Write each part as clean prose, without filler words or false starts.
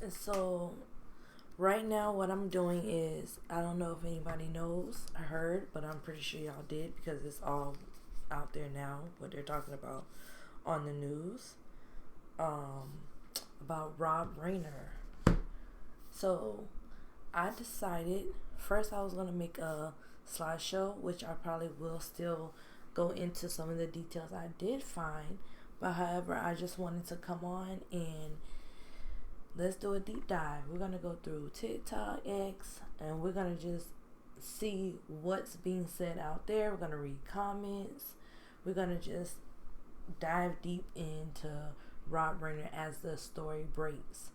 So right now, what I'm doing is, I don't know if anybody knows, I heard, but I'm pretty sure y'all did because it's all out there now. What they're talking about on the news, um, about Rob Reiner. So I decided first I was gonna make a slideshow, which I probably will still go into some of the details I did find. But however, I just wanted to come on and let's do a deep dive. We're gonna go through TikTok, X, and we're gonna just see what's being said out there. We're gonna read comments. We're gonna just dive deep into Rob Reiner as the story breaks.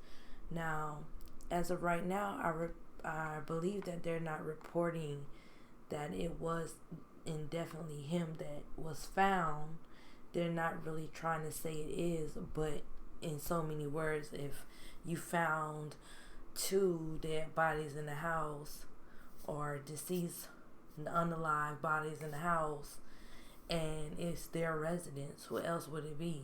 Now, as of right now, I believe that they're not reporting that it was indefinitely him that was found. They're not really trying to say it is, but in so many words, if you found two dead bodies in the house or deceased unalive bodies in the house and it's their residence, what else would it be?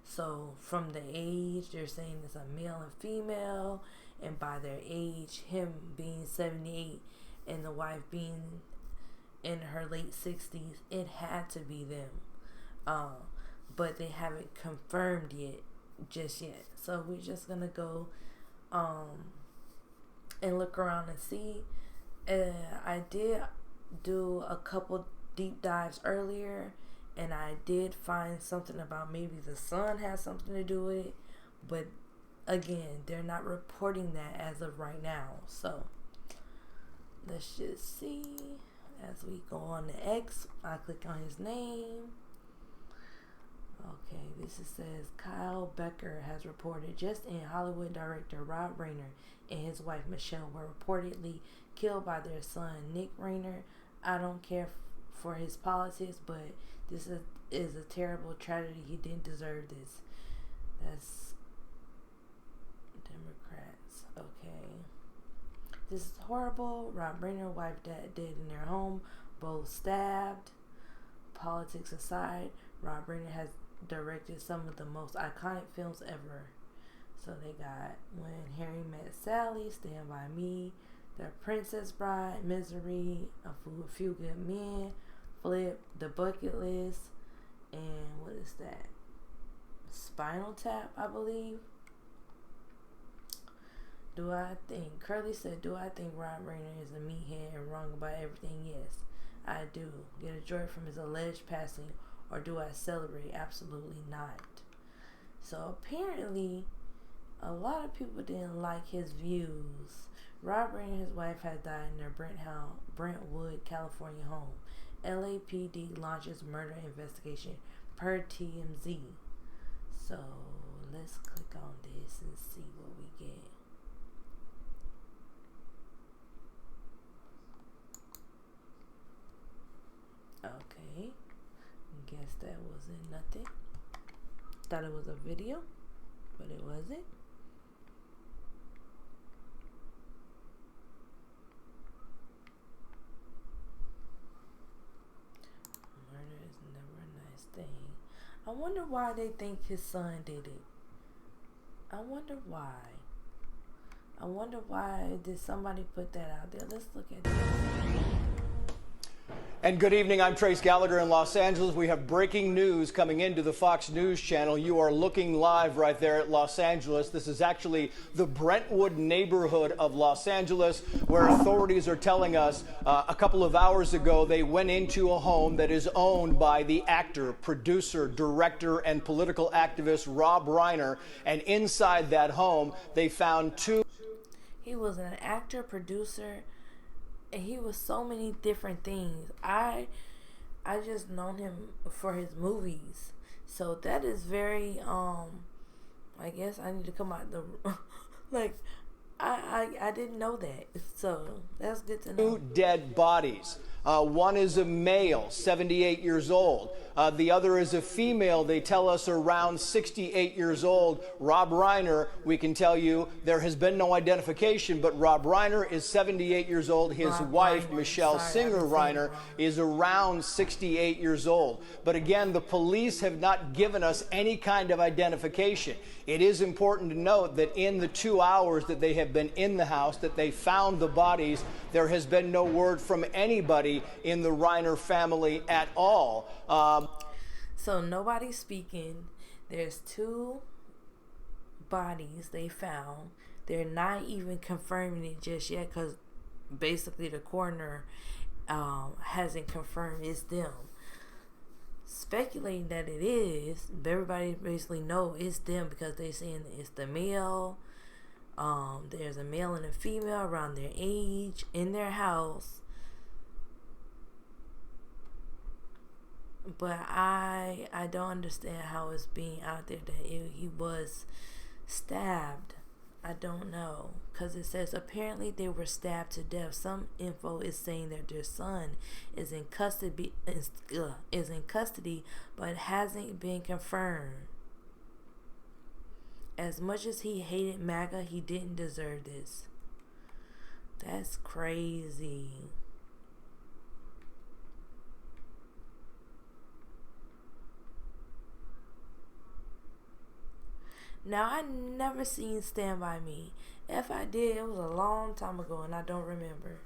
So from the age, they're saying it's a male and female, and by their age, him being 78 and the wife being in her late 60s, it had to be them. Uh, but they haven't confirmed yet, just yet. So we're just gonna go and look around and see. I did do a couple deep dives earlier, and I did find something about maybe the sun has something to do with it, but again, they're not reporting that as of right now. So let's just see. As we go on to X, I click on his name. Okay, says Kyle Becker has reported just in Hollywood director Rob Reiner and his wife Michelle were reportedly killed by their son Nick Reiner. I don't care for his politics, but this is a terrible tragedy. He didn't deserve this. That's Democrats. Okay. This is horrible. Rob Reiner, wife, dead in their home, both stabbed. Politics aside, Rob Reiner has directed some of the most iconic films ever. So they got When Harry Met Sally, Stand By Me, The Princess Bride, Misery, A Few Good Men, Flip, The Bucket List, and what is that? Spinal Tap, I believe. Curly said, do I think Rob Reiner is a meathead and wrong about everything? Yes, I do. Get a joy from his alleged passing, or do I celebrate? Absolutely not. So apparently, a lot of people didn't like his views. Rob Reiner and his wife had died in their Brentwood, California home. LAPD launches murder investigation per TMZ. So let's click on this and see what we get. Okay, guess that wasn't nothing. Thought it was a video, but it wasn't. Murder is never a nice thing. I wonder why they think his son did it. I wonder why. I wonder why did somebody put that out there. Let's look at this. And good evening, I'm Trace Gallagher in Los Angeles. We have breaking news coming into the Fox News channel. You are looking live right there at Los Angeles. This is actually the Brentwood neighborhood of Los Angeles, where authorities are telling us a couple of hours ago they went into a home that is owned by the actor, producer, director, and political activist Rob Reiner. And inside that home, they found two. He was an actor, producer, and he was so many different things. I just known him for his movies. So that is very I guess I need to come out the like I didn't know that. So that's good to know. Two dead bodies. One is a male, 78 years old. The other is a female, they tell us around 68 years old. Rob Reiner, we can tell you there has been no identification, but Rob Reiner is 78 years old. His wife, Reiner. Michelle Sorry, Singer Reiner, wrong. is around 68 years old. But again, the police have not given us any kind of identification. It is important to note that in the 2 hours that they have been in the house, that they found the bodies, there has been no word from anybody in the Reiner family at all. So nobody's speaking. There's 2 bodies they found. They're not even confirming it just yet because basically the coroner hasn't confirmed it's them. Speculating that it is, everybody basically know it's them because they're saying it's the male. There's a male and a female around their age in their house. But I don't understand how it's being out there that he was stabbed. I don't know, because it says apparently they were stabbed to death. Some info is saying that their son is in custody, but it hasn't been confirmed. As much as he hated MAGA, he didn't deserve this. That's crazy. Now, I never seen Stand By Me. If I did, it was a long time ago and I don't remember.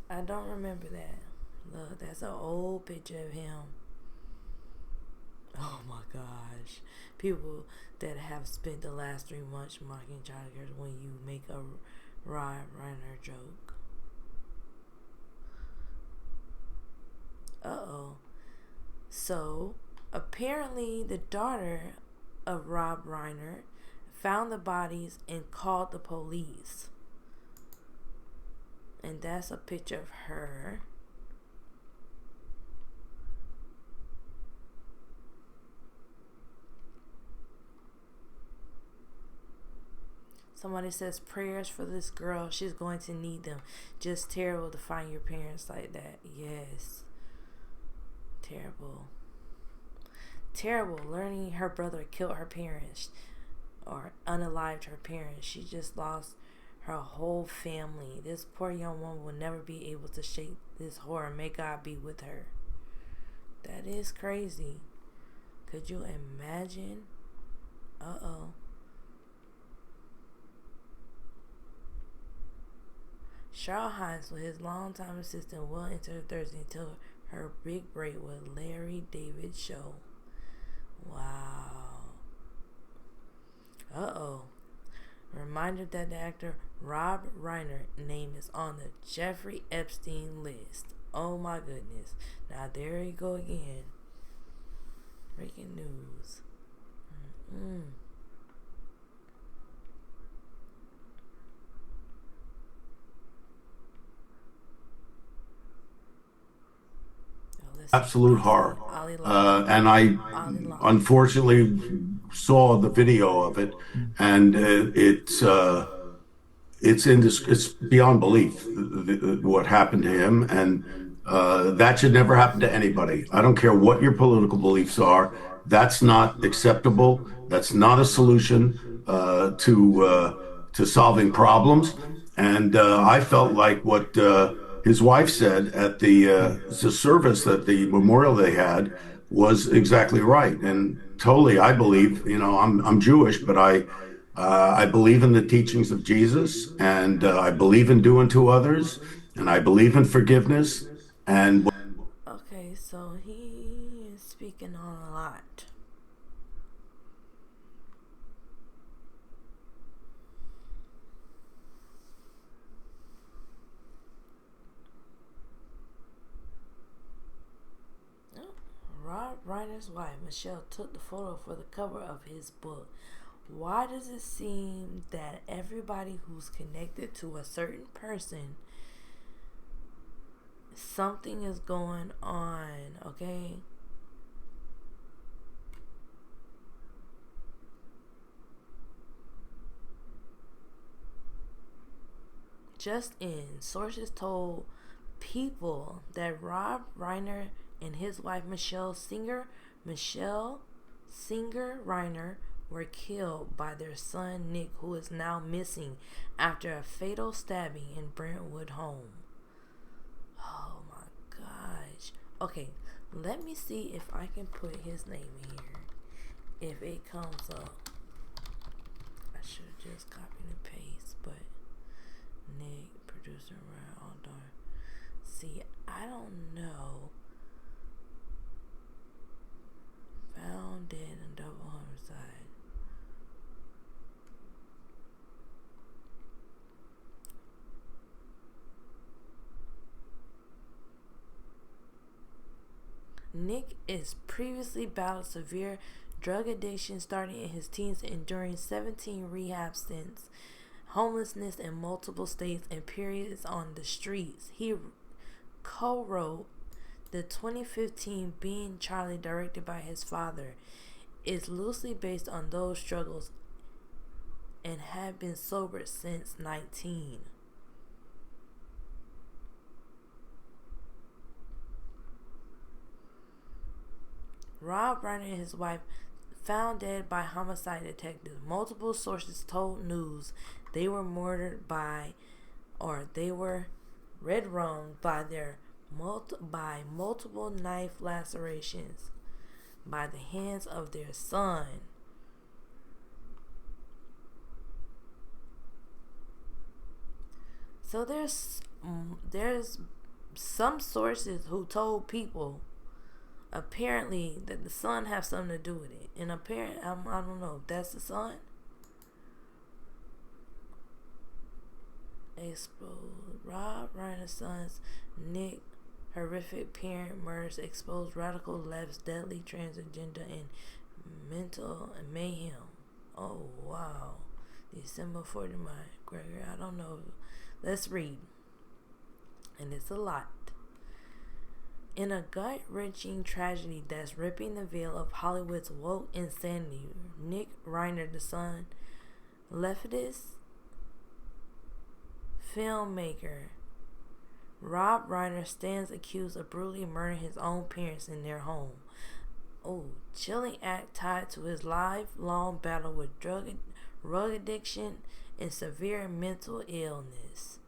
I don't remember that. Look, that's an old picture of him. Oh my gosh. People that have spent the last 3 months mocking child cares when you make a Rob Reiner joke. Uh-oh. So, apparently the daughter of Rob Reiner found the bodies and called the police. And that's a picture of her. Somebody says prayers for this girl. She's going to need them. Just terrible to find your parents like that. Yes. Terrible. Terrible learning her brother killed her parents or unalived her parents. She just lost her whole family. This poor young woman will never be able to shake this horror. May God be with her. That is crazy. Could you imagine? Uh-oh. Cheryl Hines, with his longtime assistant, will enter Thursday until her big break with Larry David show. Wow. Uh-oh. Reminder that the actor Rob Reiner name is on the Jeffrey Epstein list. Oh my goodness. Now there you go again. Breaking news. Absolute horror. And I unfortunately saw the video of it, and it's beyond belief what happened to him, and that should never happen to anybody. I don't care what your political beliefs are. That's not acceptable. That's not a solution to solving problems. And I felt like what his wife said at the service, that the memorial they had, was exactly right. And totally, I believe, I'm Jewish, but I believe in the teachings of Jesus, and I believe in doing to others, and I believe in forgiveness. And okay, so he is speaking on a lot. Rob Reiner's wife, Michelle, took the photo for the cover of his book. Why does it seem that everybody who's connected to a certain person, something is going on, okay? just in, sources told People that Rob Reiner and his wife Michelle Singer Reiner were killed by their son Nick, who is now missing after a fatal stabbing in Brentwood home. Oh my gosh. Okay, let me see if I can put his name in here. If it comes up. I should have just copied and pasted, but Nick, producer, all darn. See, I don't know. Found dead in double homicide. Nick is previously battled severe drug addiction starting in his teens, enduring 17 rehab stints, homelessness in multiple states, and periods on the streets. He co-wrote the 2015 Being Charlie, directed by his father. Is loosely based on those struggles and had been sober since 19. Rob Reiner and his wife found dead by homicide detectives. Multiple sources told News they were murdered by, or they were read wrong by their multiple knife lacerations by the hands of their son. So there's some sources who told People apparently that the son has something to do with it, and apparently I don't know if that's the son. Exposed Rob Reiner's son's Nick horrific parent murders, exposed radical left's deadly transgender and mental mayhem. Oh wow. December 49. Gregory, I don't know. Let's read. And it's a lot. In a gut-wrenching tragedy that's ripping the veil of Hollywood's woke insanity, Nick Reiner, the son, leftist filmmaker Rob Reiner stands accused of brutally murdering his own parents in their home. Oh, chilling act tied to his lifelong battle with drug addiction and severe mental illness.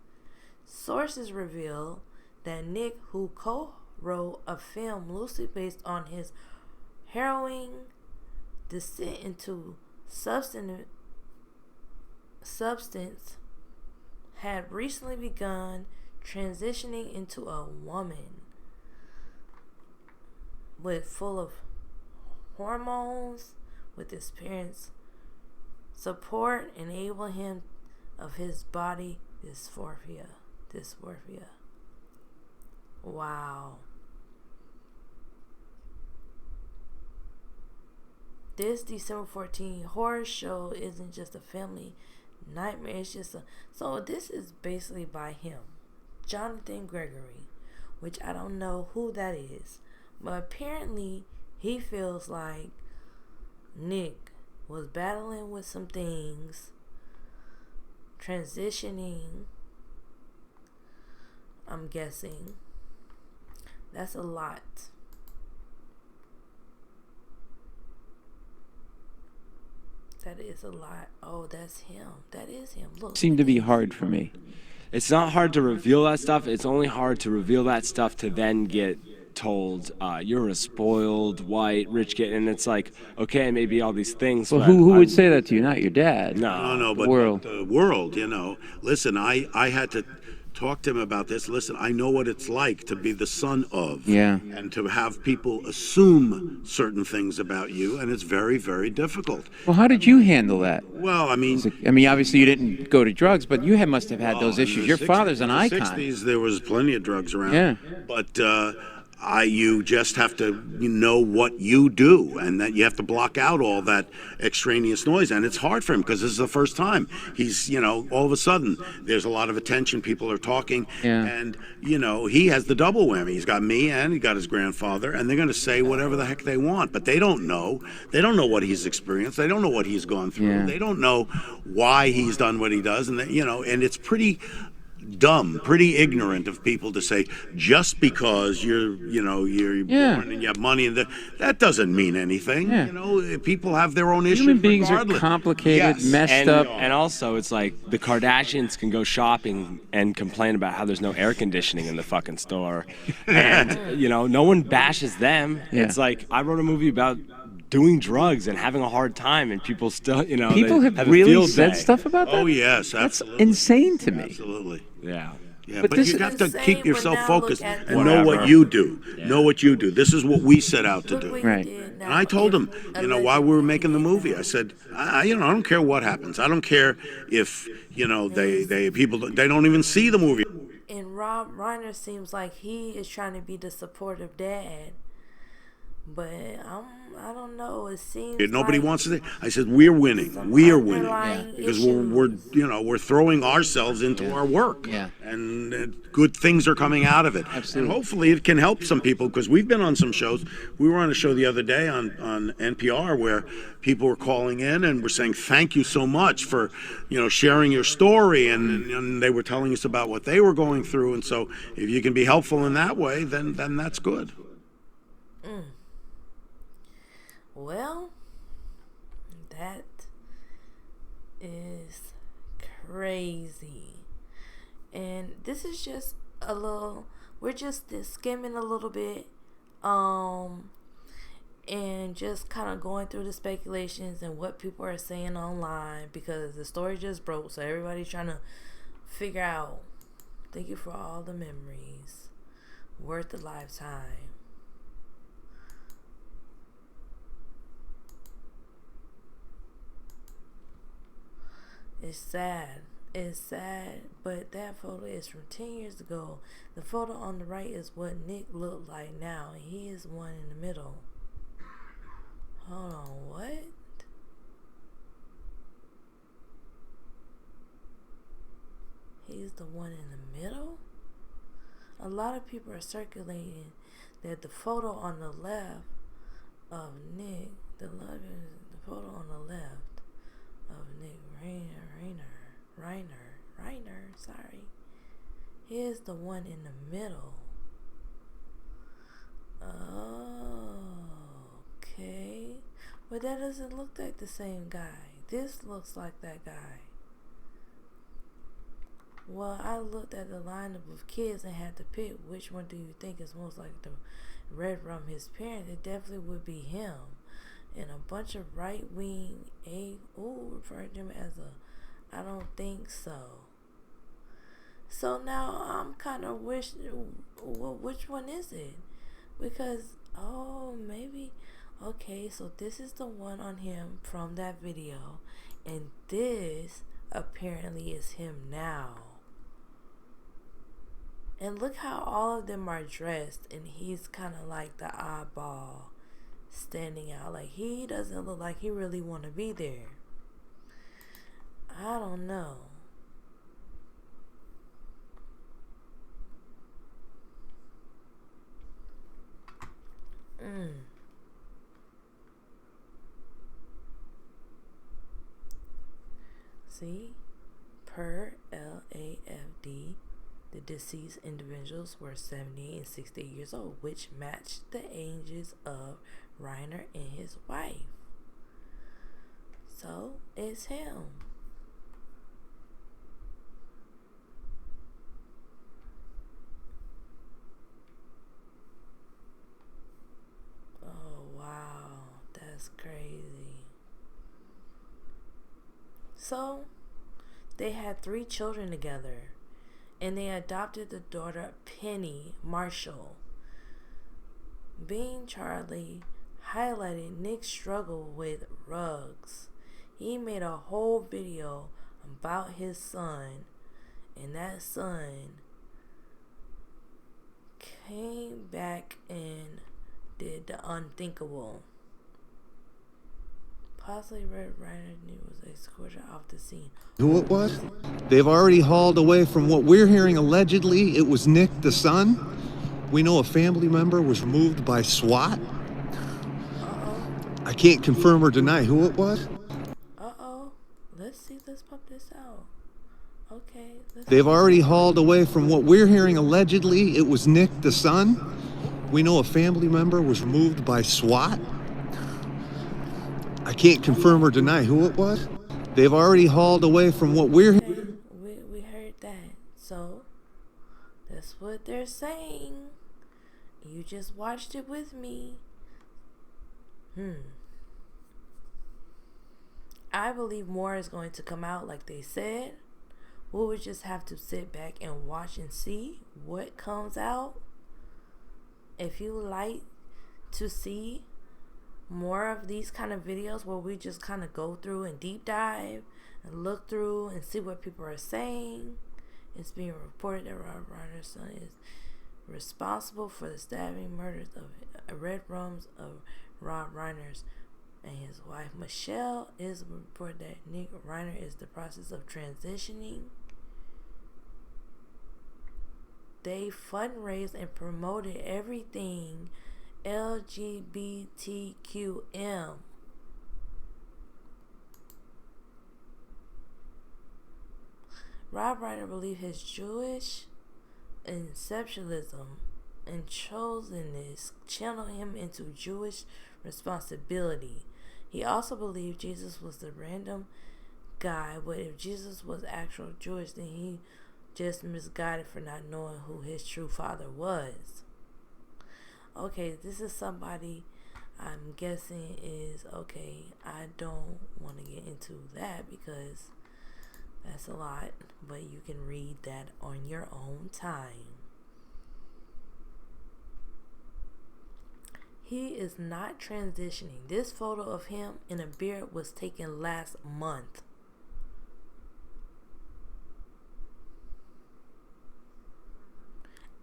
Sources reveal that Nick, who co-wrote a film loosely based on his harrowing descent into substance, had recently begun transitioning into a woman full of hormones, with his parents' support enable him of his body dysphoria. Wow. This December 14 horror show isn't just a family nightmare, it's just so this is basically by him, Jonathan Gregory, which I don't know who that is, but apparently he feels like Nick was battling with some things, transitioning, I'm guessing. That's a lot. That is a lot. Oh, that's him. That is him. Look. Seemed to be hard for me. It's not hard to reveal that stuff. It's only hard to reveal that stuff to then get told you're a spoiled white rich kid, and it's like, okay, maybe all these things. Well, who would say that to you? Not your dad. No, but the world, you know. Listen, I had to talk to him about this. Listen, I know what it's like to be the son of. Yeah. And to have people assume certain things about you, and it's very, very difficult. Well, how did you handle that? Well, I mean, obviously you didn't go to drugs, but you must have had those issues. Your father's an icon. In the 60s, there was plenty of drugs around. Yeah. But you just have to know what you do, and that you have to block out all that extraneous noise. And it's hard for him because this is the first time he's, all of a sudden there's a lot of attention. People are talking, and he has the double whammy. He's got me and he got his grandfather, and they're going to say whatever the heck they want, but they don't know. They don't know what he's experienced. They don't know what he's gone through. Yeah. They don't know why he's done what he does, and and it's pretty dumb, pretty ignorant of people to say just because you're born and you have money and that doesn't mean anything. Yeah. You know, people have their own issues. Human beings regardless. are complicated, Yes. messed up. And also, it's like the Kardashians can go shopping and complain about how there's no air conditioning in the fucking store. And, no one bashes them. Yeah. It's like, I wrote a movie about doing drugs and having a hard time, and people still, People they have a really field said day. stuff about that? Oh yes, That's absolutely. insane to me. Absolutely. Yeah. Yeah, But but this you is have to insane, keep but yourself now focused look at and the- know what Whatever. you do. Know what you do. This is what we set out to Look do. what you Right. did now. And I told him, If while we were allegedly making the he did movie, that. I said, I don't care what happens. I don't care if, they don't even see the movie. And Rob Reiner seems like he is trying to be the supportive dad, but I don't know. It seems Nobody like wants to. I said, we're winning. some We are winning underlying because issues. we're throwing ourselves into our work. Yeah. And good things are coming out of it. Absolutely. And hopefully it can help some people because we've been on some shows. We were on a show the other day on NPR where people were calling in and were saying thank you so much for sharing your story and they were telling us about what they were going through. And so if you can be helpful in that way, then that's good. Well, that is crazy. And this is just we're just skimming a little bit, and just kind of going through the speculations and what people are saying online because the story just broke, so everybody's trying to figure out. Thank you for all the memories, worth a lifetime. It's sad. It's sad, but that photo is from 10 years ago. The photo on the right is what Nick looked like now, and he is the one in the middle. Hold on, what? He's the one in the middle? A lot of people are circulating that the photo on the left of Nick, the photo on the left of Nick Reiner, sorry. He is the one in the middle. Okay. But that doesn't look like the same guy. This looks like that guy. Well, I looked at the lineup of kids and had to pick which one do you think is most like the red from his parents. It definitely would be him. And a bunch of right-wing referring to him as I don't think so. So now I'm kind of which one is it? Because, maybe, okay, so this is the one on him from that video. And this apparently is him now. And look how all of them are dressed, and he's kind of like the oddball standing out. Like, he doesn't look like he really want to be there. I don't know. See? Per LAFD, the deceased individuals were 70 and 60 years old, which matched the ages of Reiner and his wife. So, it's him. Oh, wow. That's crazy. So, they had 3 children together, and they adopted the daughter Penny Marshall. Being Charlie highlighted Nick's struggle with drugs. He made a whole video about his son, and that son came back and did the unthinkable. Possibly Red Reiner was escorted off the scene. Who it was? They've already hauled away from what we're hearing allegedly. It was Nick, the son. We know a family member was removed by SWAT. I can't confirm or deny who it was. Let's see, let's pop this out. Okay. They've already hauled away from what we're hearing allegedly it was Nick, the son. We know a family member was removed by SWAT. I can't confirm or deny who it was. They've already hauled away from what we're Okay, we heard that. So that's what they're saying. You just watched it with me. I believe more is going to come out like they said. We would just have to sit back and watch and see what comes out. If you like to see more of these kind of videos where we just kind of go through and deep dive and look through and see what people are saying, it's being reported that Rob Reiner's son is responsible for the stabbing murders of red rooms of Rob Reiner's and his wife Michelle. Is reported that Nick Reiner is the process of transitioning. They fundraised and promoted everything LGBTQM. Rob Reiner believed his Jewish exceptionalism and chosenness channeled him into Jewish responsibility. He also believed Jesus was the random guy, but if Jesus was actual Jewish, then he just misguided for not knowing who his true father was. Okay, this is somebody I'm guessing is okay. I don't want to get into that because that's a lot, but you can read that on your own time. He is not transitioning. This photo of him in a beard was taken last month.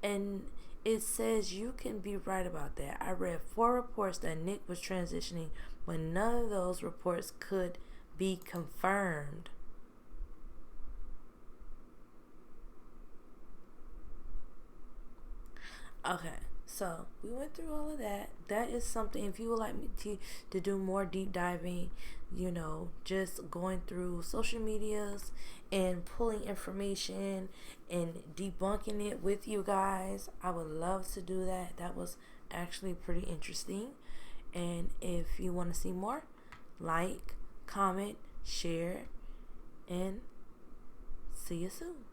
And it says you can be right about that. I read 4 reports that Nick was transitioning, but none of those reports could be confirmed. Okay, so we went through all of that. That is something, if you would like me to do more deep diving, just going through social medias and pulling information and debunking it with you guys, I would love to do that. That was actually pretty interesting. And if you want to see more, like, comment, share, and see you soon.